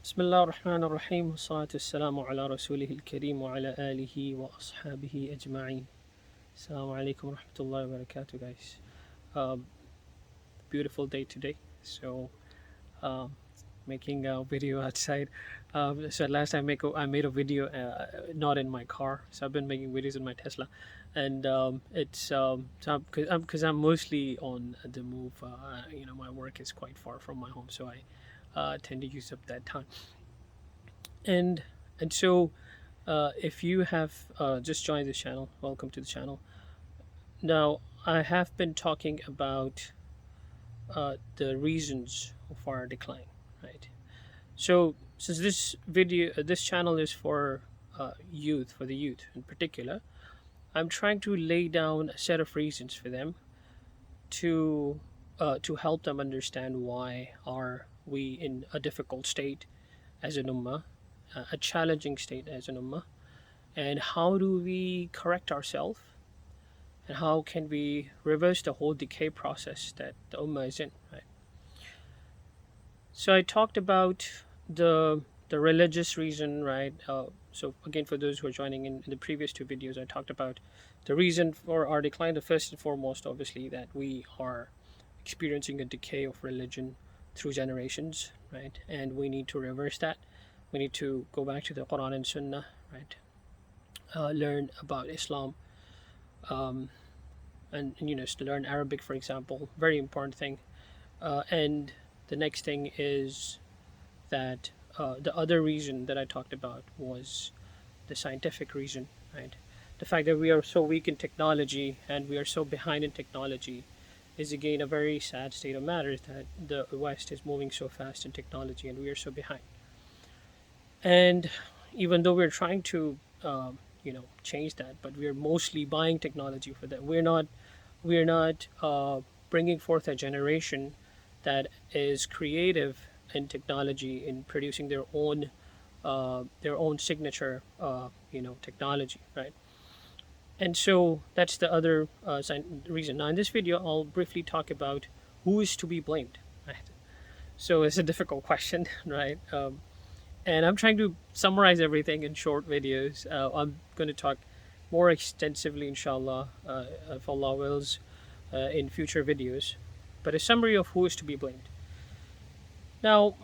بسم الله الرحمن الرحيم والصلاة والسلام على رسوله الكريم وعلى آله وأصحابه أجمعين. Assalamu alaikum warahmatullahi wabarakatuh, guys. Um, Beautiful day today. So, um, making a video outside. So last time I made a video not in my car. So I've been making videos in my Tesla, and it's so because I'm mostly on the move. My work is quite far from my home, so I tend to use up that time. And so if you have just joined this channel, welcome to the channel. Now, I have been talking about the reasons of our decline, right? So, since this channel is for youth, for the youth in particular, I'm trying to lay down a set of reasons for them to help them understand why are we in a difficult state as an ummah, a challenging state as an ummah, and how do we correct ourselves, and how can we reverse the whole decay process that the ummah is in, right? So I talked about the religious reason, right? So again, for those who are joining in the previous two videos, I talked about the reason for our decline. The first and foremost, obviously, that we are experiencing a decay of religion through generations, right? And we need to reverse that. We need to go back to the Quran and Sunnah, right? Learn about Islam, um, and to learn Arabic, for example, very important thing. And the next thing is that the other reason that I talked about was the scientific reason, right? The fact that we are so weak in technology and we are so behind in technology is again a very sad state of matters, that the West is moving so fast in technology and we are so behind. And even though we're trying to change that, but we're mostly buying technology for that. We're not bringing forth a generation that is creative in technology, in producing their own signature technology, right? And so that's the other reason. Now in this video I'll briefly talk about who is to be blamed, right? So it's a difficult question, right? And I'm trying to summarize everything in short videos. I'm going to talk more extensively, inshallah, if Allah wills, in future videos. But a summary of who is to be blamed. Now,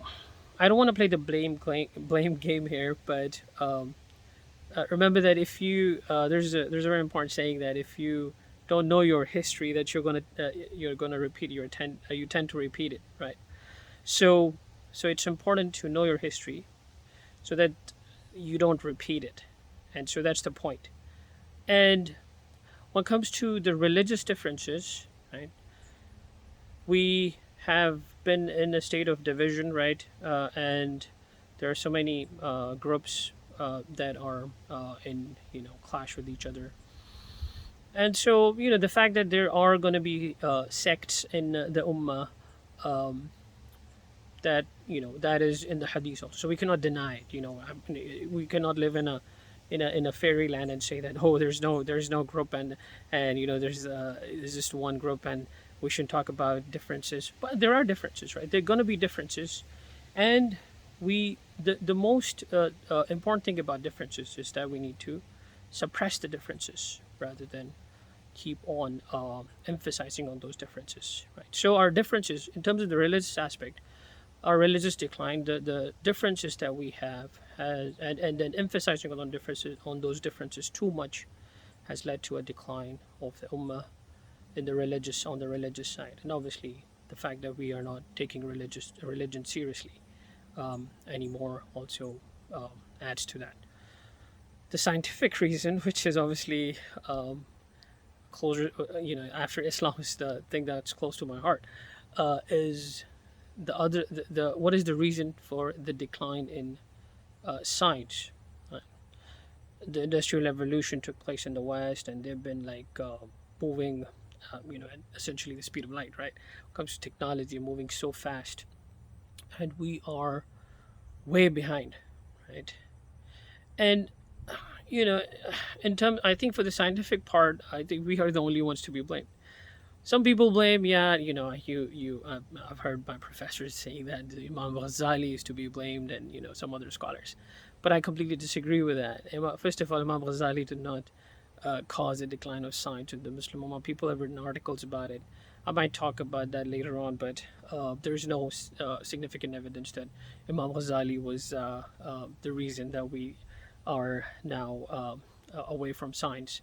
I don't want to play the blame game here, but remember that if you there's a very important saying that if you don't know your history, that you're gonna repeat you tend to repeat it, right? So it's important to know your history so that you don't repeat it, and so that's the point. And when it comes to the religious differences, right, we have been in a state of division, right? And there are so many groups that are in clash with each other. And so the fact that there are going to be sects in the ummah, um, that is in the hadith also. So we cannot deny it. We cannot live in a fairyland and say that, oh, there's no group, and there's just one group, and we shouldn't talk about differences. But there are differences, right? There are going to be differences, and the most important thing about differences is that we need to suppress the differences rather than keep on emphasizing on those differences, right? So our differences in terms of the religious aspect, our religious decline, the differences that we have has, and then emphasizing on those differences too much has led to a decline of the ummah on the religious side. And obviously the fact that we are not taking religion seriously anymore also adds to that. The scientific reason, which is obviously closer, after Islam, is the thing that's close to my heart, is the what is the reason for the decline in science? Right? The industrial revolution took place in the West, and they've been like moving, at essentially the speed of light. Right? When it comes to technology, moving so fast, and we are way behind, right? And you know, I think for the scientific part, I think we are the only ones to be blamed. Some people blame, yeah, I've heard my professors saying that Imam Ghazali is to be blamed, and some other scholars, but I completely disagree with that. First of all, Imam Ghazali did not cause a decline of science in the Muslim Ummah. People have written articles about it. I might talk about that later on, but there's no significant evidence that Imam Ghazali was the reason that we are now away from science.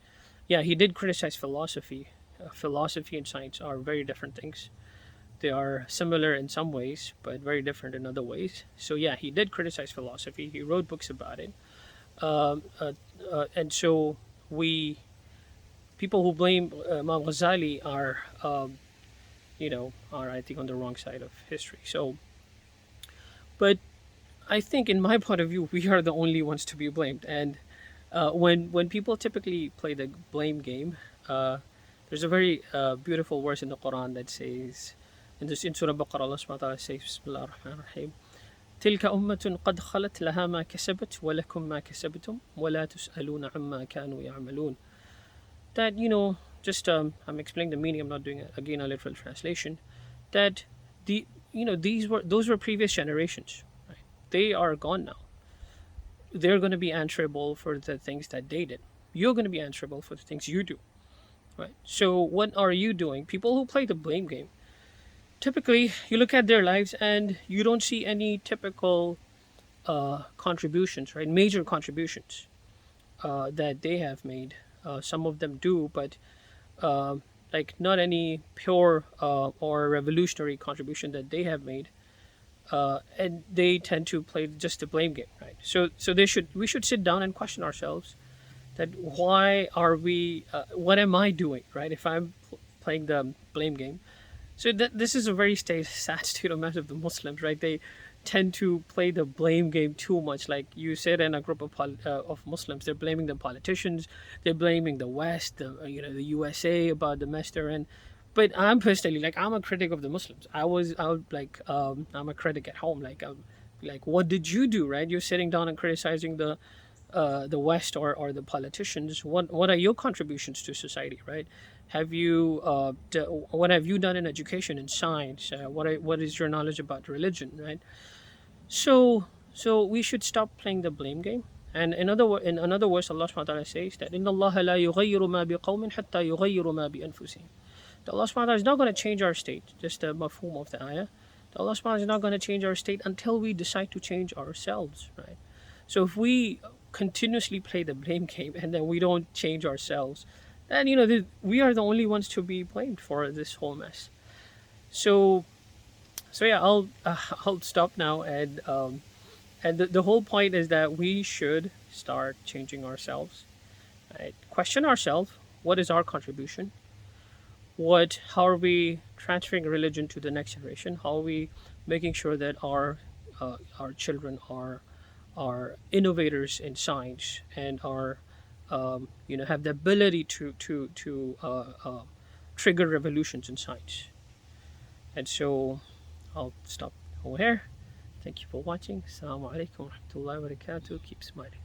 Yeah, he did criticize philosophy. Philosophy and science are very different things. They are similar in some ways, but very different in other ways. So yeah, he did criticize philosophy. He wrote books about it, um, uh, and so we people who blame Imam Ghazali are I think on the wrong side of history. So, but I think in my point of view, we are the only ones to be blamed. And when people typically play the blame game, uh, there's a very beautiful verse in the Quran that says, in Surah Baqarah, Allah subhanahu wa ta'ala says, Bismillah ar-Rahman ar-Rahim, تلك أمة قد خلت لها ما كسبت ولكم ما كسبتم ولا تسألون عما كانوا يعملون. That, just I'm explaining the meaning. I'm not doing again a literal translation. That the those were previous generations, right? They are gone now. They're going to be answerable for the things that they did. You're going to be answerable for the things you do, right? So what are you doing? People who play the blame game, typically you look at their lives and you don't see any typical contributions, right? Major contributions that they have made. Some of them do, but like not any pure or revolutionary contribution that they have made, and they tend to play just the blame game, right? So we should sit down and question ourselves that why are we? What am I doing, right? If I'm playing the blame game, so this is a very sad state of matter of the Muslims, right? They tend to play the blame game too much. Like you said, in a group of Muslims, they're blaming the politicians, they're blaming the West, the USA about the mess they're in. But I'm personally like I'm a critic of the Muslims. I'm a critic at home. Like what did you do, right? You're sitting down and criticizing the West or the politicians. What are your contributions to society, right? What have you done in education and science? What is your knowledge about religion, right? So so we should stop playing the blame game. And in another verse, Allah subhanahu wa ta'ala says that إن الله لا يغير ما بقوم حتى يغيروا ما بأنفسهم. That Allah subhanahu wa ta'ala is not going to change our state, just the mafhum of the ayah. That Allah subhanahu wa ta'ala is not going to change our state until we decide to change ourselves, right? So if we continuously play the blame game and then we don't change ourselves, then we are the only ones to be blamed for this whole mess. So yeah, I'll stop now, and the whole point is that we should start changing ourselves, right? Question ourselves, what is our contribution? How are we transferring religion to the next generation? How are we making sure that our children are innovators in science and are have the ability to trigger revolutions in science? And so I'll stop over here. Thank you for watching. Assalamu alaikum wa rahmatullahi wa barakatuh. Keep smiling.